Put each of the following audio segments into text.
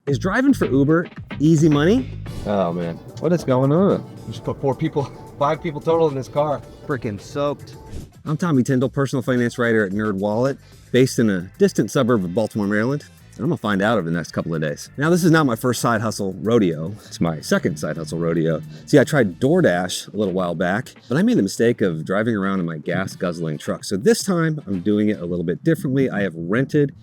Is driving for Uber easy money? Oh man, what is going on? Just put 5 people total in this car. Freaking soaked. I'm Tommy Tyndall, personal finance writer at NerdWallet, based in a distant suburb of Baltimore, Maryland. And I'm gonna find out over the next couple of days. Now, this is not my first side hustle rodeo. It's my second side hustle rodeo. See, I tried DoorDash a little while back, but I made the mistake of driving around in my gas guzzling truck. So this time I'm doing it a little bit differently. I have rented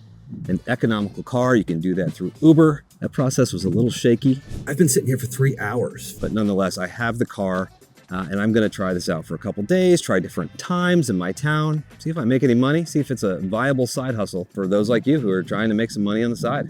an economical car. You can do that through Uber. That process was a little shaky. I've been sitting here for 3 hours, but nonetheless, I have the car. And I'm gonna try this out for a couple days, try different times in my town, see if I make any money, see if it's a viable side hustle for those like you who are trying to make some money on the side.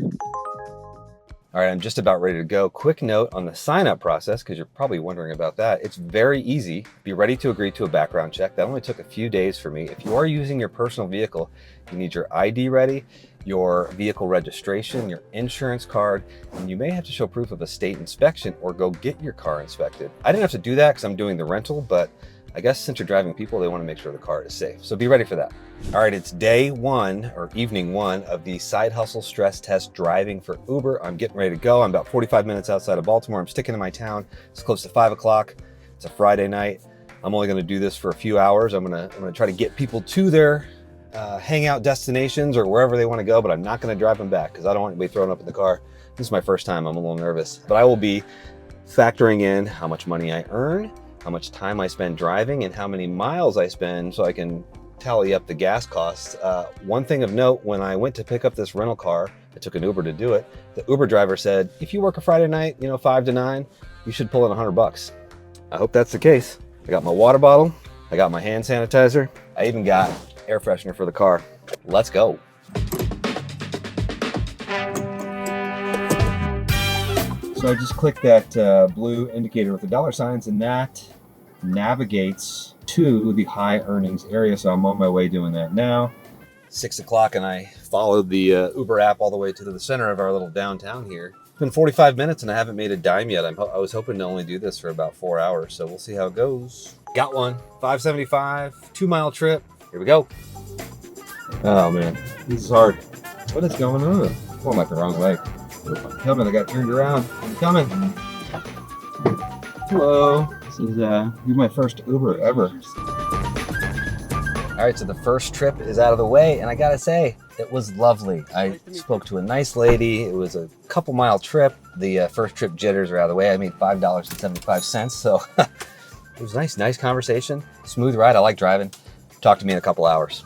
All right, I'm just about ready to go. Quick note on the sign-up process, because you're probably wondering about that. It's very easy. Be ready to agree to a background check. That only took a few days for me. If you are using your personal vehicle, you need your ID ready, your vehicle registration, your insurance card, and you may have to show proof of a state inspection or go get your car inspected. I didn't have to do that because I'm doing the rental, but I guess since you're driving people, they want to make sure the car is safe. So be ready for that. All right, it's day one or evening one of the side hustle stress test driving for Uber. I'm getting ready to go. I'm about 45 minutes outside of Baltimore. I'm sticking to my town. It's close to 5 o'clock. It's a Friday night. I'm only going to do this for a few hours. I'm going to try to get people to their hangout destinations or wherever they want to go, but I'm not going to drive them back because I don't want anybody thrown up in the car. This is my first time. I'm a little nervous, but I will be factoring in how much money I earn, how much time I spend driving, and how many miles I spend so I can tally up the gas costs. One thing of note, when I went to pick up this rental car, I took an Uber to do it. The Uber driver said, if you work a Friday night, 5 to 9, you should pull in $100. I hope that's the case. I got my water bottle. I got my hand sanitizer. I even got air freshener for the car. Let's go. So I just clicked that blue indicator with the dollar signs, and that navigates to the high earnings area. So I'm on my way doing that now. 6 o'clock, and I followed the Uber app all the way to the center of our little downtown here. It's been 45 minutes and I haven't made a dime yet. I was hoping to only do this for about 4 hours, so we'll see how it goes. Got one, $5.75, 2-mile trip. Here we go. Oh man, this is hard. What is going on? I'm going like the wrong way. I'm coming, I got turned around. I'm coming. Hello. This is you're my first Uber ever. All right, so the first trip is out of the way, and I gotta say, it was lovely. I spoke to a nice lady. It was a couple-mile trip. The first trip jitters are out of the way. I made $5.75, so it was nice conversation. Smooth ride. I like driving. Talk to me in a couple hours.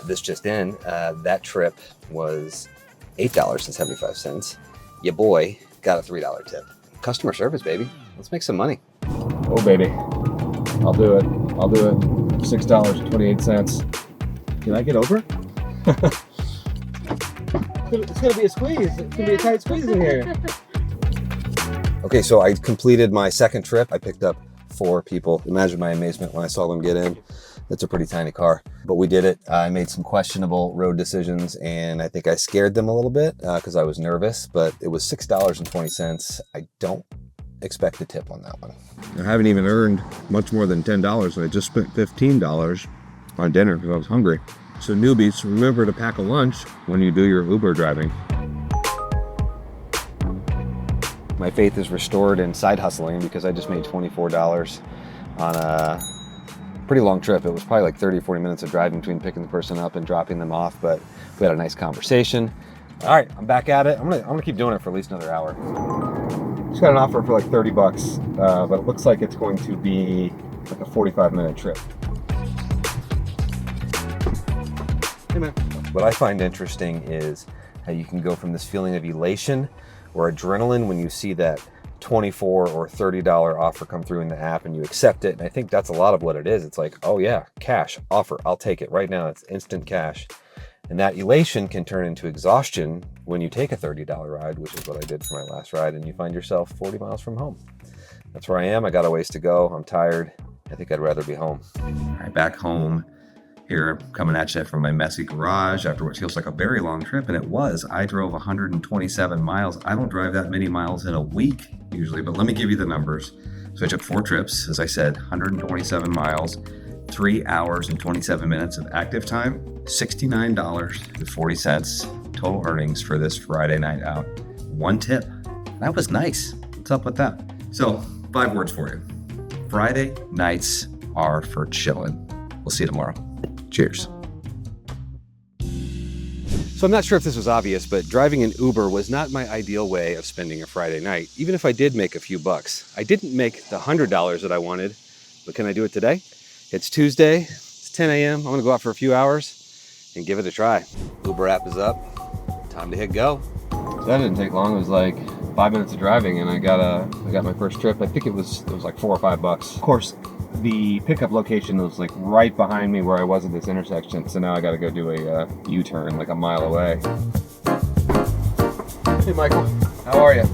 This just in, that trip was $8.75. Your boy got a $3 tip. Customer service, baby. Let's make some money. Oh, baby. I'll do it. $6.28. Can I get over? It's gonna be a squeeze. It's gonna be a tight squeeze in here. Okay, so I completed my second trip. I picked up 4 people. Imagine my amazement when I saw them get in. It's a pretty tiny car, but we did it. I made some questionable road decisions, and I think I scared them a little bit because I was nervous, but it was $6.20. I don't expect a tip on that one. I haven't even earned much more than $10, and I just spent $15 on dinner because I was hungry. So newbies, remember to pack a lunch when you do your Uber driving. My faith is restored in side hustling because I just made $24 on a pretty long trip. It was probably like 30 or 40 minutes of driving between picking the person up and dropping them off, but we had a nice conversation. All right, I'm back at it. I'm gonna keep doing it for at least another hour. Just got an offer for like $30, but it looks like it's going to be like a 45-minute trip. Hey man. What I find interesting is how you can go from this feeling of elation or adrenaline when you see that $24 or $30 offer come through in the app and you accept it. And I think that's a lot of what it is. It's like, oh yeah, cash offer, I'll take it right now. It's instant cash. And that elation can turn into exhaustion when you take a $30 ride, which is what I did for my last ride, and you find yourself 40 miles from home. That's where I am. I got a ways to go. I'm tired. I think I'd rather be home. All right, back home here, coming at you from my messy garage after what feels like a very long trip, and it was. I drove 127 miles. I don't drive that many miles in a week usually, but let me give you the numbers. So I took 4 trips, as I said, 127 miles, 3 hours and 27 minutes of active time, $69.40 total earnings for this Friday night out. 1 tip. That was nice. What's up with that? So, 5 words for you. Friday nights are for chilling. We'll see you tomorrow. Cheers. So I'm not sure if this was obvious, but driving an Uber was not my ideal way of spending a Friday night, even if I did make a few bucks. I didn't make the $100 that I wanted, but can I do it today? It's Tuesday, it's 10 a.m. I'm gonna go out for a few hours and give it a try. Uber app is up, time to hit go. So that didn't take long. It was like 5 minutes of driving, and I got my first trip. I think it was like $4 or $5. Of course, the pickup location was like right behind me where I was at this intersection. So now I got to go do a U-turn like a mile away. Hey, Michael, how are you?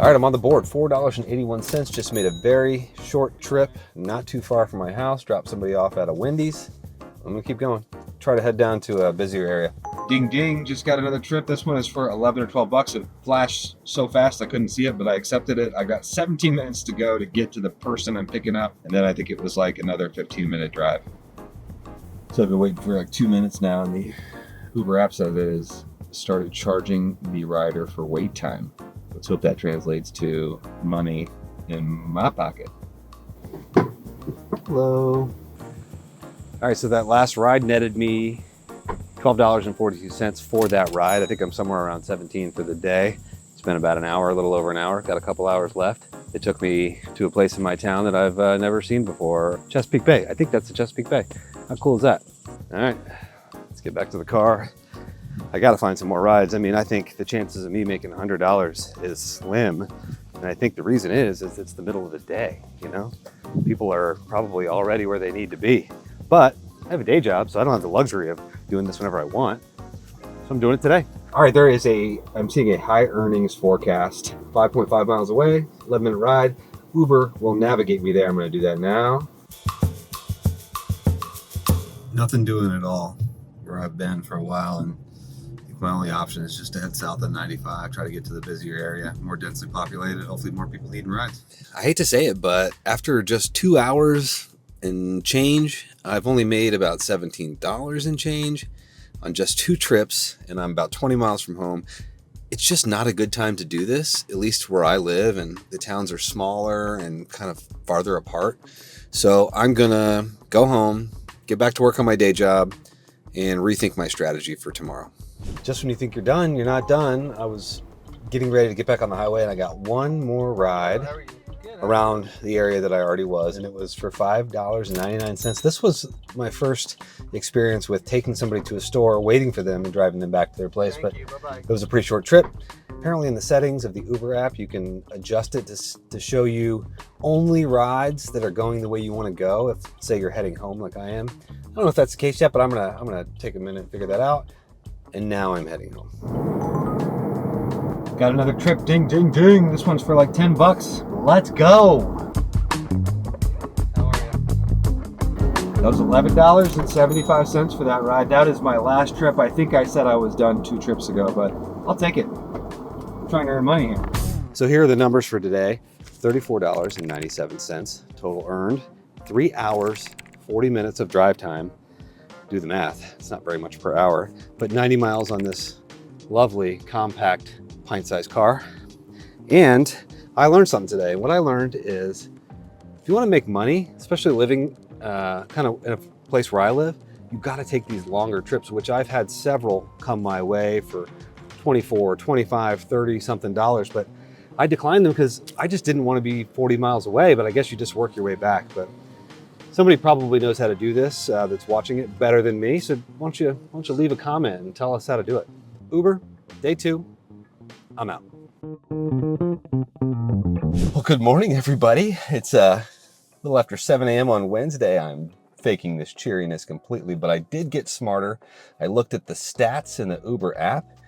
All right, I'm on the board. $4.81. Just made a very short trip, not too far from my house. Dropped somebody off at a Wendy's. I'm gonna keep going. Try to head down to a busier area. Ding ding, just got another trip. This one is for 11 or 12 bucks. It flashed so fast I couldn't see it, but I accepted it. I got 17 minutes to go to get to the person I'm picking up, and then I think it was like another 15-minute drive. So I've been waiting for like 2 minutes now, and the Uber app says it has started charging the rider for wait time. Let's hope that translates to money in my pocket. Hello. All right, so that last ride netted me $12.42 for that ride. I think I'm somewhere around 17 for the day. It's been about an hour, a little over an hour. Got a couple hours left. It took me to a place in my town that I've never seen before, Chesapeake Bay. I think that's the Chesapeake Bay. How cool is that? All right, let's get back to the car. I gotta find some more rides. I mean, I think the chances of me making $100 is slim. And I think the reason is it's the middle of the day, you know? People are probably already where they need to be. But I have a day job, so I don't have the luxury of doing this whenever I want. So I'm doing it today. All right, I'm seeing a high earnings forecast. 5.5 miles away, 11-minute ride. Uber will navigate me there. I'm gonna do that now. Nothing doing at all where I've been for a while, and I think my only option is just to head south of 95, try to get to the busier area, more densely populated, hopefully more people needing rides. I hate to say it, but after just 2 hours and change, I've only made about $17 and change on just 2 trips, and I'm about 20 miles from home. It's just not a good time to do this, at least where I live, and the towns are smaller and kind of farther apart. So I'm gonna go home, get back to work on my day job, and rethink my strategy for tomorrow. Just when you think you're done, you're not done. I was getting ready to get back on the highway, and I got one more ride around the area that I already was, and it was for $5.99. This was my first experience with taking somebody to a store, waiting for them, and driving them back to their place. But it was a pretty short trip. Apparently in the settings of the Uber app, you can adjust it to show you only rides that are going the way you want to go. If, say, you're heading home like I am. I don't know if that's the case yet, but I'm gonna take a minute and figure that out. And now I'm heading home. Got another trip, ding, ding, ding. This one's for like 10 bucks. Let's go. How are you? That was $11.75 for that ride. That is my last trip. I think I said I was done 2 trips ago, but I'll take it. I'm trying to earn money here. So here are the numbers for today. $34.97 total earned, 3 hours, 40 minutes of drive time. Do the math, it's not very much per hour, but 90 miles on this lovely, compact, pint-sized car. And I learned something today. What I learned is if you want to make money, especially living kind of in a place where I live, you've got to take these longer trips, which I've had several come my way for 24, 25, 30 something dollars, but I declined them because I just didn't want to be 40 miles away, but I guess you just work your way back. But somebody probably knows how to do this that's watching it better than me. So why don't you leave a comment and tell us how to do it. Uber, day 2, I'm out. Well, good morning, everybody. It's a little after 7 a.m. on Wednesday. I'm faking this cheeriness completely, but I did get smarter. I looked at the stats in the Uber app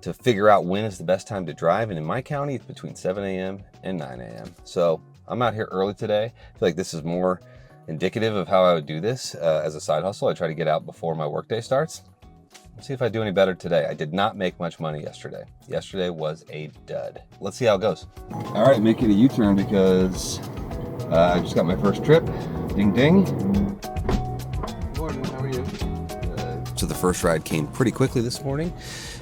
to figure out when is the best time to drive. And in my county, it's between 7 a.m. and 9 a.m. So I'm out here early today. I feel like this is more indicative of how I would do this as a side hustle. I try to get out before my workday starts. Let's see if I do any better today. I did not make much money yesterday. Yesterday was a dud. Let's see how it goes. All right, making a U-turn because I just got my first trip. Ding, ding. Good morning, how are you? So the first ride came pretty quickly this morning.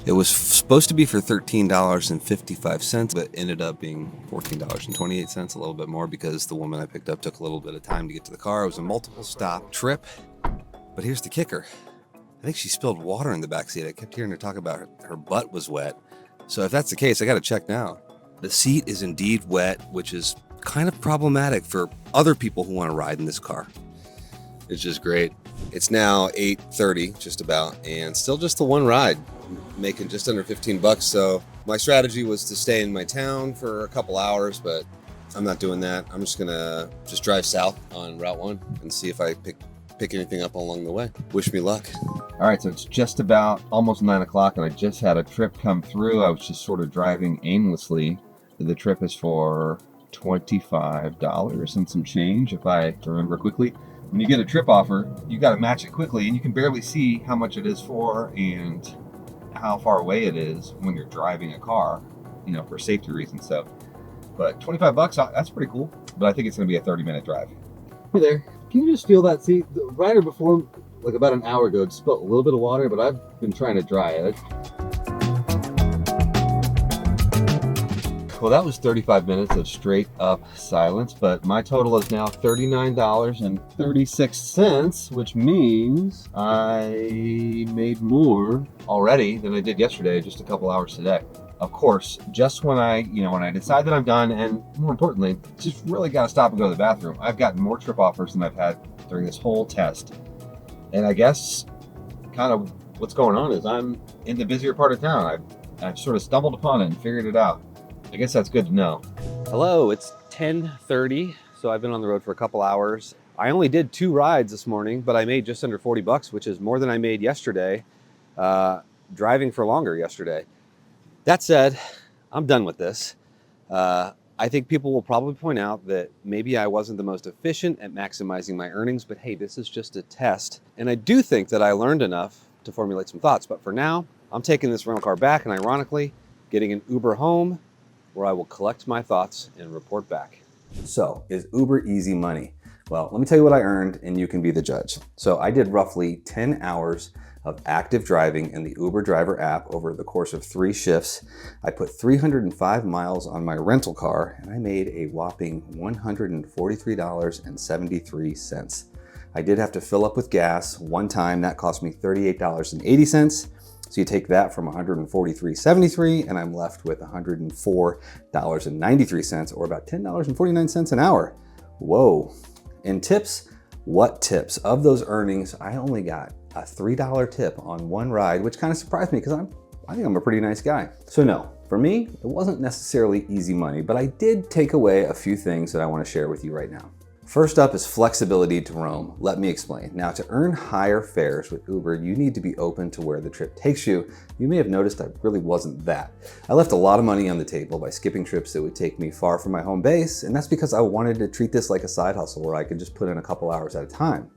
It was supposed to be for $13.55, but ended up being $14.28, a little bit more because the woman I picked up took a little bit of time to get to the car. It was a multiple stop trip. But here's the kicker. I think she spilled water in the backseat. I kept hearing her talk about her butt was wet. So if that's the case, I got to check now. The seat is indeed wet, which is kind of problematic for other people who want to ride in this car. It's just great. It's now 8:30, just about, and still just the one ride, making just under $15. So my strategy was to stay in my town for a couple hours, but I'm not doing that. I'm just gonna drive south on Route 1 and see if I pick anything up along the way. Wish me luck. All right, so it's just about almost 9 o'clock, and I just had a trip come through. I was just sort of driving aimlessly. The trip is for $25 and some change, if I remember quickly. When you get a trip offer, you got to match it quickly, and you can barely see how much it is for and how far away it is when you're driving a car, for safety reasons. So, but $25, that's pretty cool. But I think it's going to be a 30-minute drive. Hey there. Can you just feel that? See, the rider before, like about an hour ago, just spilled a little bit of water, but I've been trying to dry it. Well, that was 35 minutes of straight up silence, but my total is now $39.36, which means I made more already than I did yesterday, just a couple hours today. Of course, just when I decide that I'm done, and more importantly, just really got to stop and go to the bathroom. I've gotten more trip offers than I've had during this whole test. And I guess kind of what's going on is I'm in the busier part of town. I've sort of stumbled upon it and figured it out. I guess that's good to know. Hello, it's 10:30, so I've been on the road for a couple hours. I only did 2 rides this morning, but I made just under $40, which is more than I made yesterday, driving for longer yesterday. That said, I'm done with this. I think people will probably point out that maybe I wasn't the most efficient at maximizing my earnings, but hey, this is just a test. And I do think that I learned enough to formulate some thoughts. But for now, I'm taking this rental car back and ironically, getting an Uber home where I will collect my thoughts and report back. So, is Uber easy money? Well, let me tell you what I earned and you can be the judge. So I did roughly 10 hours of active driving in the Uber driver app over the course of 3 shifts. I put 305 miles on my rental car and I made a whopping $143.73. I did have to fill up with gas one time. That cost me $38.80. So you take that from $143.73 and I'm left with $104.93, or about $10.49 an hour. Whoa. In tips, what tips? Of those earnings, I only got a $3 tip on one ride, which kind of surprised me because I think I'm a pretty nice guy. So no, for me, it wasn't necessarily easy money, but I did take away a few things that I want to share with you right now. First up is flexibility to roam. Let me explain. Now, to earn higher fares with Uber, you need to be open to where the trip takes you. You may have noticed I really wasn't that. I left a lot of money on the table by skipping trips that would take me far from my home base, and that's because I wanted to treat this like a side hustle where I could just put in a couple hours at a time.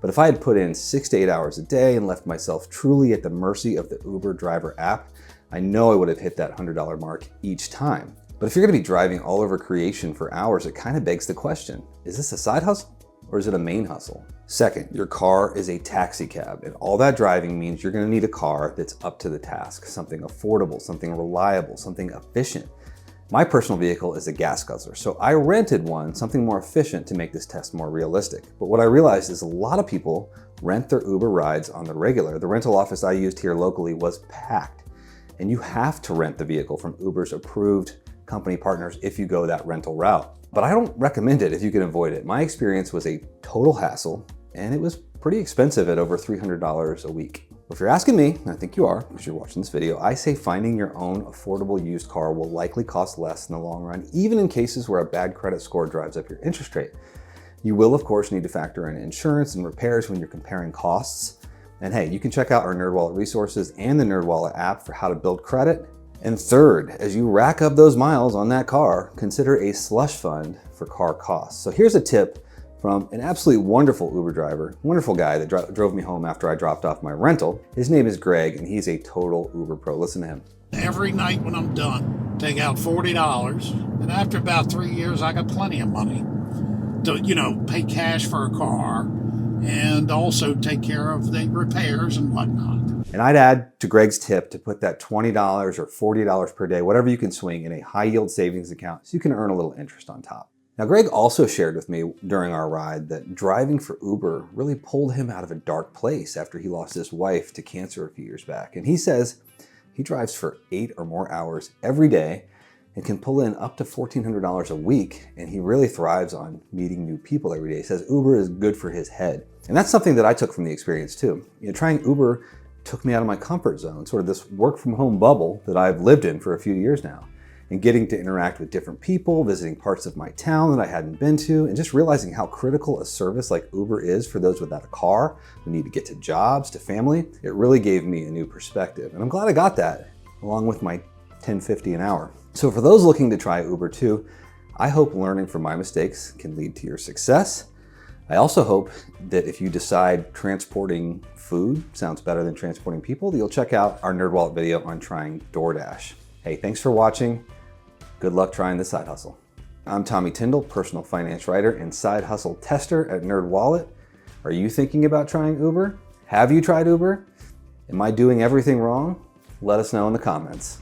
But if I had put in 6 to 8 hours a day and left myself truly at the mercy of the Uber driver app, I know I would have hit that $100 mark each time. But if you're gonna be driving all over creation for hours, it kind of begs the question, is this a side hustle or is it a main hustle? Second, your car is a taxi cab, and all that driving means you're gonna need a car that's up to the task, something affordable, something reliable, something efficient. My personal vehicle is a gas guzzler, so I rented one, something more efficient to make this test more realistic. But what I realized is a lot of people rent their Uber rides on the regular. The rental office I used here locally was packed, and you have to rent the vehicle from Uber's approved company partners if you go that rental route. But I don't recommend it if you can avoid it. My experience was a total hassle, and it was pretty expensive at over $300 a week. If you're asking me, and I think you are because you're watching this video, I say finding your own affordable used car will likely cost less in the long run, even in cases where a bad credit score drives up your interest rate. You will, of course, need to factor in insurance and repairs when you're comparing costs. And hey, you can check out our NerdWallet resources and the NerdWallet app for how to build credit. And third, as you rack up those miles on that car, consider a slush fund for car costs. So here's a tip from an absolutely wonderful Uber driver, wonderful guy that drove me home after I dropped off my rental. His name is Greg, and he's a total Uber pro. Listen to him. Every night when I'm done, take out $40, and after about 3 years, I got plenty of money to, pay cash for a car and also take care of the repairs and whatnot. And I'd add to Greg's tip to put that $20 or $40 per day, whatever you can swing, in a high yield savings account so you can earn a little interest on top. Now, Greg also shared with me during our ride that driving for Uber really pulled him out of a dark place after he lost his wife to cancer a few years back. And he says he drives for 8 or more hours every day and can pull in up to $1,400 a week. And he really thrives on meeting new people every day. He says Uber is good for his head. And that's something that I took from the experience too. Trying Uber took me out of my comfort zone, sort of this work from home bubble that I've lived in for a few years now. And getting to interact with different people, visiting parts of my town that I hadn't been to, and just realizing how critical a service like Uber is for those without a car who need to get to jobs, to family, it really gave me a new perspective. And I'm glad I got that, along with my $10.50 an hour. So for those looking to try Uber too, I hope learning from my mistakes can lead to your success. I also hope that if you decide transporting food sounds better than transporting people, that you'll check out our NerdWallet video on trying DoorDash. Hey, thanks for watching. Good luck trying this side hustle. I'm Tommy Tyndall, personal finance writer and side hustle tester at NerdWallet. Are you thinking about trying Uber? Have you tried Uber? Am I doing everything wrong? Let us know in the comments.